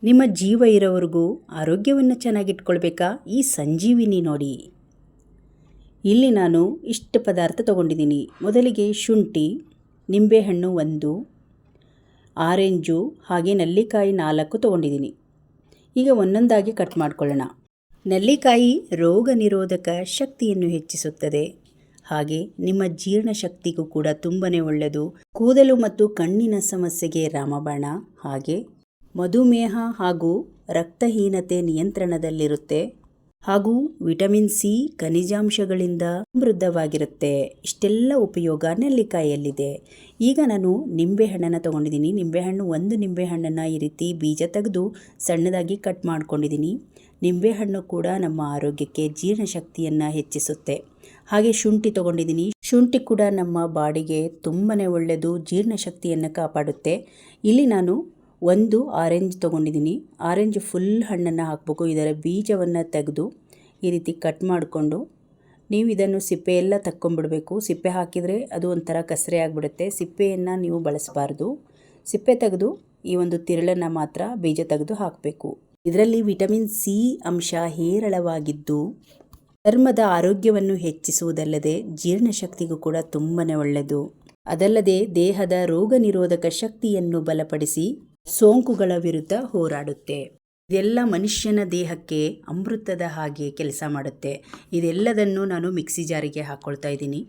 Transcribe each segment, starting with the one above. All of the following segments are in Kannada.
ನಿಮ್ಮ ಜೀವ ಇರೋವರೆಗೂ ಆರೋಗ್ಯವನ್ನು ಚೆನ್ನಾಗಿಟ್ಕೊಳ್ಬೇಕಾ? ಈ ಸಂಜೀವಿನಿ ನೋಡಿ. ಇಲ್ಲಿ ನಾನು ಇಷ್ಟು ಪದಾರ್ಥ ತೊಗೊಂಡಿದ್ದೀನಿ. ಮೊದಲಿಗೆ ಶುಂಠಿ, ನಿಂಬೆಹಣ್ಣು 1, ಆರೆಂಜು ಹಾಗೆ ನೆಲ್ಲಿಕಾಯಿ 4 ತೊಗೊಂಡಿದ್ದೀನಿ. ಈಗ ಒಂದೊಂದಾಗಿ ಕಟ್ ಮಾಡ್ಕೊಳ್ಳೋಣ. ನೆಲ್ಲಿಕಾಯಿ ರೋಗ ನಿರೋಧಕ ಶಕ್ತಿಯನ್ನು ಹೆಚ್ಚಿಸುತ್ತದೆ. ಹಾಗೆ ನಿಮ್ಮ ಜೀರ್ಣಶಕ್ತಿಗೂ ಕೂಡ ತುಂಬಾ ಒಳ್ಳೆಯದು. ಕೂದಲು ಮತ್ತು ಕಣ್ಣಿನ ಸಮಸ್ಯೆಗೆ ರಾಮಬಾಣ. ಹಾಗೆ ಮಧುಮೇಹ ಹಾಗೂ ರಕ್ತಹೀನತೆ ನಿಯಂತ್ರಣದಲ್ಲಿರುತ್ತೆ. ಹಾಗೂ ವಿಟಮಿನ್ ಸಿ ಖನಿಜಾಂಶಗಳಿಂದ ಸಮೃದ್ಧವಾಗಿರುತ್ತೆ. ಇಷ್ಟೆಲ್ಲ ಉಪಯೋಗ ನೆಲ್ಲಿಕಾಯಿಯಲ್ಲಿದೆ. ಈಗ ನಾನು ನಿಂಬೆಹಣ್ಣನ್ನು ತೊಗೊಂಡಿದ್ದೀನಿ. ನಿಂಬೆಹಣ್ಣು 1 ನಿಂಬೆಹಣ್ಣನ್ನು ಈ ರೀತಿ ಬೀಜ ತೆಗೆದು ಸಣ್ಣದಾಗಿ ಕಟ್ ಮಾಡ್ಕೊಂಡಿದ್ದೀನಿ. ನಿಂಬೆಹಣ್ಣು ಕೂಡ ನಮ್ಮ ಆರೋಗ್ಯಕ್ಕೆ ಜೀರ್ಣಶಕ್ತಿಯನ್ನು ಹೆಚ್ಚಿಸುತ್ತೆ. ಹಾಗೆ ಶುಂಠಿ ತೊಗೊಂಡಿದ್ದೀನಿ. ಶುಂಠಿ ಕೂಡ ನಮ್ಮ ಬಾಡಿಗೆ ತುಂಬಾ ಒಳ್ಳೆಯದು, ಜೀರ್ಣಶಕ್ತಿಯನ್ನು ಕಾಪಾಡುತ್ತೆ. ಇಲ್ಲಿ ನಾನು 1 ಆರೆಂಜ್ ತೊಗೊಂಡಿದ್ದೀನಿ. ಆರೆಂಜ್ ಫುಲ್ ಹಣ್ಣನ್ನು ಹಾಕಬೇಕು. ಇದರ ಬೀಜವನ್ನು ತೆಗೆದು ಈ ರೀತಿ ಕಟ್ ಮಾಡಿಕೊಂಡು ನೀವು ಇದನ್ನು ಸಿಪ್ಪೆ ಎಲ್ಲ ತಕ್ಕೊಂಬಿಡಬೇಕು. ಸಿಪ್ಪೆ ಹಾಕಿದರೆ ಅದು ಒಂಥರ ಕಸರೆ ಆಗಿಬಿಡುತ್ತೆ. ಸಿಪ್ಪೆಯನ್ನು ನೀವು ಬಳಸಬಾರ್ದು. ಸಿಪ್ಪೆ ತೆಗೆದು ಈ ಒಂದು ತಿರುಳನ್ನು ಮಾತ್ರ ಬೀಜ ತೆಗೆದು ಹಾಕಬೇಕು. ಇದರಲ್ಲಿ ವಿಟಮಿನ್ ಸಿ ಅಂಶ ಹೇರಳವಾಗಿದ್ದು ಚರ್ಮದ ಆರೋಗ್ಯವನ್ನು ಹೆಚ್ಚಿಸುವುದಲ್ಲದೆ ಜೀರ್ಣಶಕ್ತಿಗೂ ಕೂಡ ತುಂಬಾ ಒಳ್ಳೆಯದು. ಅದಲ್ಲದೆ ದೇಹದ ರೋಗ ನಿರೋಧಕ ಶಕ್ತಿಯನ್ನು ಬಲಪಡಿಸಿ ಸೋಂಕುಗಳ ವಿರುದ್ಧ ಹೋರಾಡುತ್ತೆ. ಇದೆಲ್ಲ ಮನುಷ್ಯನ ದೇಹಕ್ಕೆ ಅಮೃತದ ಹಾಗೆ ಕೆಲಸ ಮಾಡುತ್ತೆ. ಇದೆಲ್ಲದನ್ನು ನಾನು ಮಿಕ್ಸಿ ಜಾರಿಗೆ ಹಾಕ್ಕೊಳ್ತಾ ಇದ್ದೀನಿ.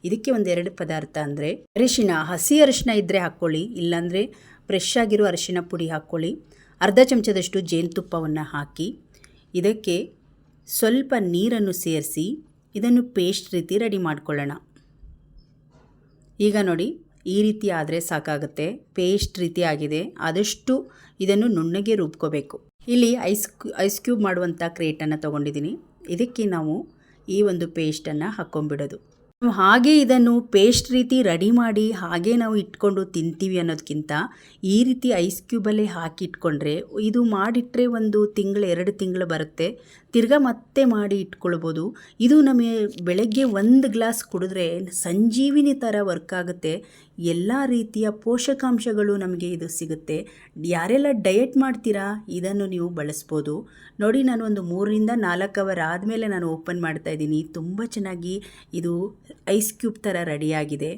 ಇದಕ್ಕೆ 1-2 ಪದಾರ್ಥ ಅಂದರೆ ಅರಿಶಿಣ, ಹಸಿ ಅರಿಶಿಣ ಇದ್ದರೆ ಹಾಕ್ಕೊಳ್ಳಿ, ಇಲ್ಲಾಂದರೆ ಫ್ರೆಶ್ ಆಗಿರೋ ಅರಿಶಿಣ ಪುಡಿ ಹಾಕ್ಕೊಳ್ಳಿ. ಅರ್ಧ ಚಮಚದಷ್ಟು ಜೇನುತುಪ್ಪವನ್ನು ಹಾಕಿ ಇದಕ್ಕೆ ಸ್ವಲ್ಪ ನೀರನ್ನು ಸೇರಿಸಿ ಇದನ್ನು ಪೇಸ್ಟ್ ರೀತಿ ರೆಡಿ ಮಾಡ್ಕೊಳ್ಳೋಣ. ಈಗ ನೋಡಿ, ಈ ರೀತಿ ಆದರೆ ಸಾಕಾಗುತ್ತೆ. ಪೇಸ್ಟ್ ರೀತಿ ಆಗಿದೆ. ಆದಷ್ಟು ಇದನ್ನು ನುಣ್ಣಗೆ ರುಬ್ಕೋಬೇಕು. ಇಲ್ಲಿ ಐಸ್ ಕ್ಯೂಬ್ ಮಾಡುವಂಥ ಕ್ರೇಟನ್ನು ತೊಗೊಂಡಿದ್ದೀನಿ. ಇದಕ್ಕೆ ನಾವು ಈ ಒಂದು ಪೇಸ್ಟನ್ನು ಹಾಕ್ಕೊಂಬಿಡೋದು. ಹಾಗೆ ಇದನ್ನು ಪೇಸ್ಟ್ ರೀತಿ ರೆಡಿ ಮಾಡಿ ಹಾಗೆ ನಾವು ಇಟ್ಕೊಂಡು ತಿಂತೀವಿ ಅನ್ನೋದಕ್ಕಿಂತ ಈ ರೀತಿ ಐಸ್ ಕ್ಯೂಬಲ್ಲೇ ಹಾಕಿ ಇಟ್ಕೊಂಡ್ರೆ ಇದು ಮಾಡಿಟ್ರೆ 1 ತಿಂಗಳು 2 ತಿಂಗಳು ಬರುತ್ತೆ. ತಿರ್ಗಾ ಮತ್ತೆ ಮಾಡಿ ಇಟ್ಕೊಳ್ಬೋದು. ಇದು ನಮಗೆ ಬೆಳಗ್ಗೆ 1 ಗ್ಲಾಸ್ ಕುಡಿದ್ರೆ ಸಂಜೀವಿನಿ ಥರ ವರ್ಕ್ ಆಗುತ್ತೆ. ಎಲ್ಲ ರೀತಿಯ ಪೋಷಕಾಂಶಗಳು ನಮಗೆ ಇದು ಸಿಗುತ್ತೆ. ಯಾರೆಲ್ಲ ಡಯಟ್ ಮಾಡ್ತೀರಾ ಇದನ್ನು ನೀವು ಬಳಸ್ಬೋದು. ನೋಡಿ, ನಾನು ಒಂದು 3-4 ಅವರ್ ಆದಮೇಲೆ ನಾನು ಓಪನ್ ಮಾಡ್ತಾ ಇದ್ದೀನಿ. ತುಂಬ ಚೆನ್ನಾಗಿ ಇದು ಐಸ್ ಕ್ಯೂಬ್ ಥರ ರೆಡಿಯಾಗಿದೆ.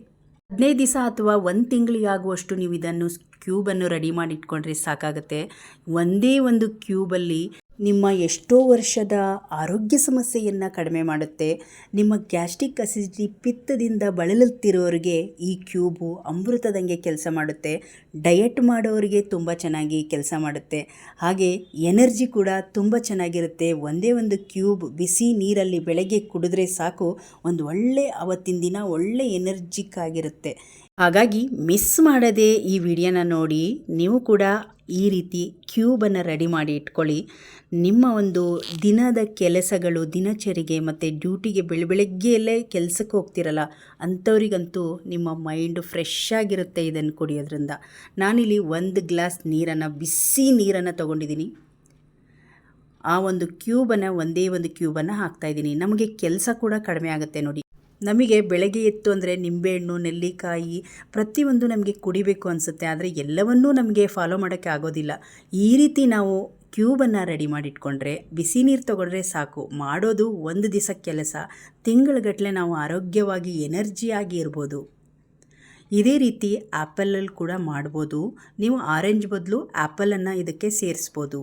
15 ದಿವಸ ಅಥವಾ 1 ತಿಂಗಳಿಗಾಗುವಷ್ಟು ನೀವು ಇದನ್ನು ಕ್ಯೂಬನ್ನು ರೆಡಿ ಮಾಡಿ ಇಟ್ಕೊಂಡ್ರೆ ಸಾಕಾಗುತ್ತೆ. ಒಂದೇ ಒಂದು ಕ್ಯೂಬಲ್ಲಿ ನಿಮ್ಮ ಎಷ್ಟೋ ವರ್ಷದ ಆರೋಗ್ಯ ಸಮಸ್ಯೆಯನ್ನು ಕಡಿಮೆ ಮಾಡುತ್ತೆ. ನಿಮ್ಮ ಗ್ಯಾಸ್ಟ್ರಿಕ್ ಅಸಿಡಿಟಿ ಪಿತ್ತದಿಂದ ಬಳಲುತ್ತಿರೋರಿಗೆ ಈ ಕ್ಯೂಬು ಅಮೃತದಂಗೆ ಕೆಲಸ ಮಾಡುತ್ತೆ. ಡಯಟ್ ಮಾಡೋರಿಗೆ ತುಂಬ ಚೆನ್ನಾಗಿ ಕೆಲಸ ಮಾಡುತ್ತೆ. ಹಾಗೆ ಎನರ್ಜಿ ಕೂಡ ತುಂಬ ಚೆನ್ನಾಗಿರುತ್ತೆ. ಒಂದೇ ಒಂದು ಕ್ಯೂಬ್ ಬಿಸಿ ನೀರಲ್ಲಿ ಬೆಳಗ್ಗೆ ಕುಡಿದ್ರೆ ಸಾಕು, ಒಂದು ಒಳ್ಳೆ ಅವತ್ತಿನ ದಿನ ಒಳ್ಳೆ ಎನರ್ಜಿಕ್ ಆಗಿರುತ್ತೆ. ಹಾಗಾಗಿ ಮಿಸ್ ಮಾಡದೆ ಈ ವಿಡಿಯೋನ ನೋಡಿ ನೀವು ಕೂಡ ಈ ರೀತಿ ಕ್ಯೂಬನ್ನು ರೆಡಿ ಮಾಡಿ ಇಟ್ಕೊಳ್ಳಿ. ನಿಮ್ಮ ಒಂದು ದಿನದ ಕೆಲಸಗಳು, ದಿನಚರಿಗೆ ಮತ್ತು ಡ್ಯೂಟಿಗೆ ಬೆಳಗ್ಗೆಯಲ್ಲೇ ಕೆಲಸಕ್ಕೆ ಹೋಗ್ತಿರಲ್ಲ ಅಂಥವ್ರಿಗಂತೂ ನಿಮ್ಮ ಮೈಂಡು ಫ್ರೆಶ್ ಆಗಿರುತ್ತೆ ಇದನ್ನು ಕುಡಿಯೋದ್ರಿಂದ. ನಾನಿಲ್ಲಿ 1 ಗ್ಲಾಸ್ ನೀರನ್ನು, ಬಿಸಿ ನೀರನ್ನು ತೊಗೊಂಡಿದ್ದೀನಿ. ಆ ಒಂದು ಕ್ಯೂಬನ್ನು, ಒಂದೇ ಒಂದು ಕ್ಯೂಬನ್ನು ಹಾಕ್ತಾಯಿದ್ದೀನಿ. ನಮಗೆ ಕೆಲಸ ಕೂಡ ಕಡಿಮೆ ಆಗುತ್ತೆ ನೋಡಿ. ನಮಗೆ ಬೆಳಗ್ಗೆ ಎತ್ತು ಅಂದರೆ ನಿಂಬೆಹಣ್ಣು, ನೆಲ್ಲಿಕಾಯಿ ಪ್ರತಿಯೊಂದು ನಮಗೆ ಕುಡಿಬೇಕು ಅನಿಸುತ್ತೆ. ಆದರೆ ಎಲ್ಲವನ್ನೂ ನಮಗೆ ಫಾಲೋ ಮಾಡೋಕ್ಕೆ ಆಗೋದಿಲ್ಲ. ಈ ರೀತಿ ನಾವು ಕ್ಯೂಬನ್ನು ರೆಡಿ ಮಾಡಿಟ್ಕೊಂಡ್ರೆ, ಬಿಸಿ ನೀರು ತೊಗೊಂಡ್ರೆ ಸಾಕು. ಮಾಡೋದು 1 ದಿವಸ ಕೆಲಸ, ತಿಂಗಳುಗಟ್ಟಲೆ ನಾವು ಆರೋಗ್ಯವಾಗಿ ಎನರ್ಜಿಯಾಗಿ ಇರ್ಬೋದು. ಇದೇ ರೀತಿ ಆ್ಯಪಲಲ್ಲಿ ಕೂಡ ಮಾಡ್ಬೋದು. ನೀವು ಆರೆಂಜ್ ಬದಲು ಆ್ಯಪಲನ್ನು ಇದಕ್ಕೆ ಸೇರಿಸ್ಬೋದು.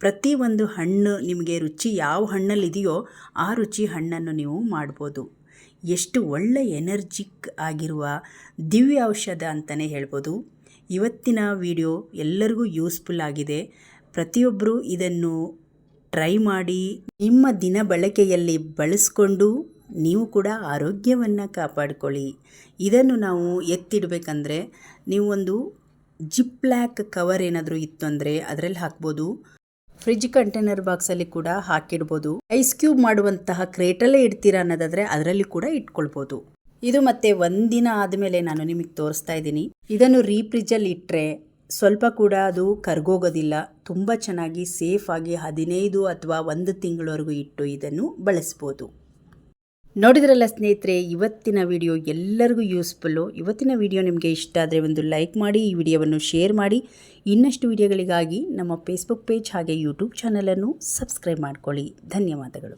ಪ್ರತಿಯೊಂದು ಹಣ್ಣು ನಿಮಗೆ ರುಚಿ ಯಾವ ಹಣ್ಣಲ್ಲಿದೆಯೋ ಆ ರುಚಿ ಹಣ್ಣನ್ನು ನೀವು ಮಾಡ್ಬೋದು. ಎಷ್ಟು ಒಳ್ಳೆ ಎನರ್ಜಿಕ್ ಆಗಿರುವ ದಿವ್ಯ ಔಷಧ ಅಂತಲೇ ಹೇಳ್ಬೋದು. ಇವತ್ತಿನ ವಿಡಿಯೋ ಎಲ್ಲರಿಗೂ ಯೂಸ್ಫುಲ್ ಆಗಿದೆ. ಪ್ರತಿಯೊಬ್ಬರು ಇದನ್ನು ಟ್ರೈ ಮಾಡಿ ನಿಮ್ಮ ದಿನ ಬಳಕೆಯಲ್ಲಿ ಬಳಸ್ಕೊಂಡು ನೀವು ಕೂಡ ಆರೋಗ್ಯವನ್ನು ಕಾಪಾಡಿಕೊಳ್ಳಿ. ಇದನ್ನು ನಾವು ಎತ್ತಿಡಬೇಕಂದ್ರೆ ನೀವು ಒಂದು ಜಿಪ್ಲಾಕ್ ಕವರ್ ಏನಾದರೂ ಇತ್ತು ಅಂದರೆ ಅದರಲ್ಲಿ ಹಾಕ್ಬೋದು. ಫ್ರಿಜ್ ಕಂಟೈನರ್ ಬಾಕ್ಸಲ್ಲಿ ಕೂಡ ಹಾಕಿಡ್ಬೋದು. ಐಸ್ ಕ್ಯೂಬ್ ಮಾಡುವಂತಹ ಕ್ರೇಟಲ್ಲೇ ಇಡ್ತೀರಾ ಅನ್ನೋದಾದರೆ ಅದರಲ್ಲಿ ಕೂಡ ಇಟ್ಕೊಳ್ಬೋದು. ಇದು ಮತ್ತೆ 1 ದಿನ ಆದಮೇಲೆ ನಾನು ನಿಮಗೆ ತೋರಿಸ್ತಾ ಇದ್ದೀನಿ. ಇದನ್ನು ರೀಫ್ರಿಜ್ಜಲ್ಲಿ ಇಟ್ಟರೆ ಸ್ವಲ್ಪ ಕೂಡ ಅದು ಕರ್ಗೋಗೋದಿಲ್ಲ. ತುಂಬ ಚೆನ್ನಾಗಿ ಸೇಫಾಗಿ 15 ಅಥವಾ 1 ತಿಂಗಳವರೆಗೂ ಇಟ್ಟು ಇದನ್ನು ಬಳಸ್ಬೋದು. ನೋಡಿದ್ರಲ್ಲ ಸ್ನೇಹಿತರೆ, ಇವತ್ತಿನ ವಿಡಿಯೋ ಎಲ್ಲರಿಗೂ ಯೂಸ್ಫುಲ್ಲು. ಇವತ್ತಿನ ವಿಡಿಯೋ ನಿಮಗೆ ಇಷ್ಟ ಆದರೆ ಒಂದು ಲೈಕ್ ಮಾಡಿ, ಈ ವಿಡಿಯೋವನ್ನು ಶೇರ್ ಮಾಡಿ. ಇನ್ನಷ್ಟು ವಿಡಿಯೋಗಳಿಗಾಗಿ ನಮ್ಮ ಫೇಸ್ಬುಕ್ ಪೇಜ್ ಹಾಗೆ ಯೂಟ್ಯೂಬ್ ಚಾನಲನ್ನು ಸಬ್ಸ್ಕ್ರೈಬ್ ಮಾಡ್ಕೊಳ್ಳಿ. ಧನ್ಯವಾದಗಳು.